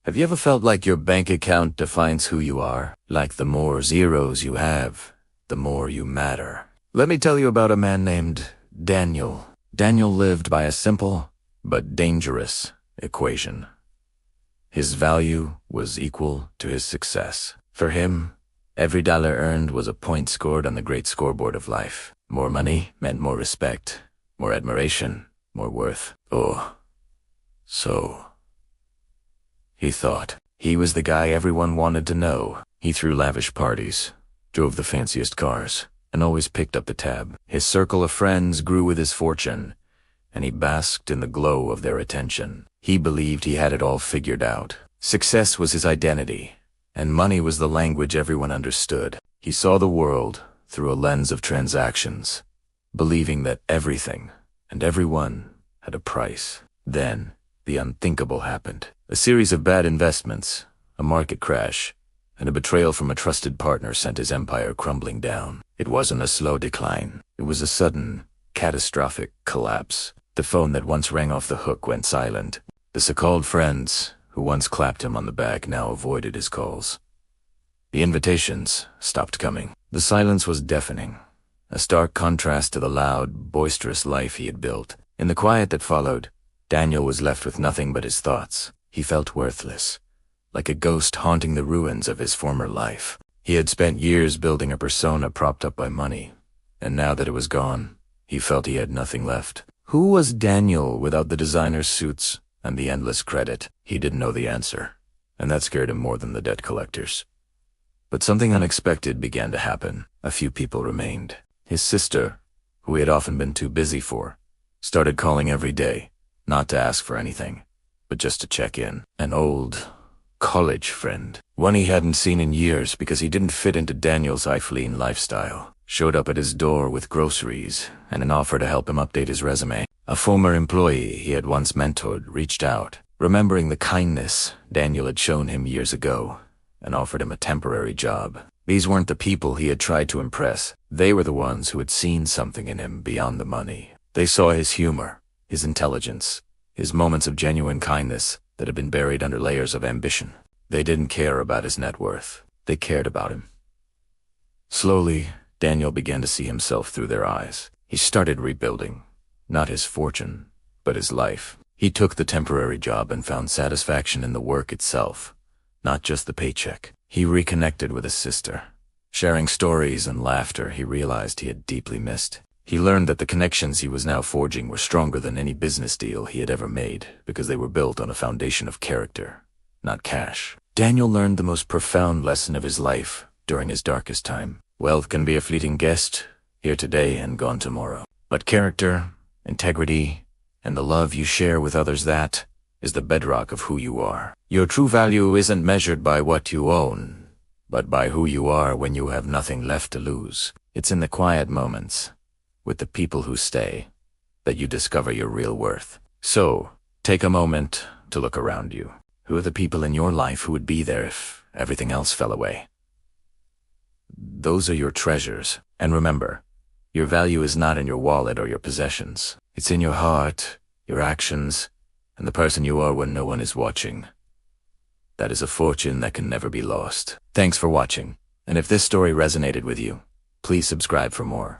Have you ever felt like your bank account defines who you are? Like the more zeros you have, the more you matter. Let me tell you about a man named Daniel. Daniel lived by a simple but dangerous equation. His value was equal to his success. For him, every dollar earned was a point scored on the great scoreboard of life. More money meant more respect, more admiration, more worth. So he thought. He was the guy everyone wanted to know. He threw lavish parties, drove the fanciest cars, and always picked up the tab. His circle of friends grew with his fortune, and he basked in the glow of their attention. He believed he had it all figured out. Success was his identity, and money was the language everyone understood. He saw the world through a lens of transactions, believing that everything and everyone had a price. Then, the unthinkable happened. A series of bad investments, a market crash, and a betrayal from a trusted partner sent his empire crumbling down. It wasn't a slow decline. It was a sudden, catastrophic collapse. The phone that once rang off the hook went silent. The so-called friends who once clapped him on the back now avoided his calls. The invitations stopped coming. The silence was deafening, a stark contrast to the loud, boisterous life he had built. In the quiet that followed, Daniel was left with nothing but his thoughts. He felt worthless, like a ghost haunting the ruins of his former life. He had spent years building a persona propped up by money, and now that it was gone, he felt he had nothing left. Who was Daniel without the designer suits and the endless credit? He didn't know the answer, and that scared him more than the debt collectors. But something unexpected began to happen. A few people remained. His sister, who he had often been too busy for, started calling every day, not to ask for anything, but just to check in. An old college friend, one he hadn't seen in years because he didn't fit into Daniel's Eiffelean lifestyle, showed up at his door with groceries and an offer to help him update his resume. A former employee he had once mentored reached out, remembering the kindness Daniel had shown him years ago, and offered him a temporary job. These weren't the people he had tried to impress. They were the ones who had seen something in him beyond the money. They saw his humor, his intelligence, his moments of genuine kindness that had been buried under layers of ambition. They didn't care about his net worth. They cared about him. Slowly, Daniel began to see himself through their eyes. He started rebuilding, not his fortune, but his life. He took the temporary job and found satisfaction in the work itself, not just the paycheck. He reconnected with his sister. Sharing stories and laughter he realized he had deeply missed. He learned that the connections he was now forging were stronger than any business deal he had ever made because they were built on a foundation of character, not cash. Daniel learned the most profound lesson of his life during his darkest time. Wealth can be a fleeting guest, here today and gone tomorrow. But character, integrity, and the love you share with others, that is the bedrock of who you are. Your true value isn't measured by what you own, but by who you are when you have nothing left to lose. It's in the quiet moments, with the people who stay, that you discover your real worth. So, take a moment to look around you. Who are the people in your life who would be there if everything else fell away? Those are your treasures. And remember, your value is not in your wallet or your possessions. It's in your heart, your actions, and the person you are when no one is watching. That is a fortune that can never be lost. Thanks for watching. And if this story resonated with you, please subscribe for more.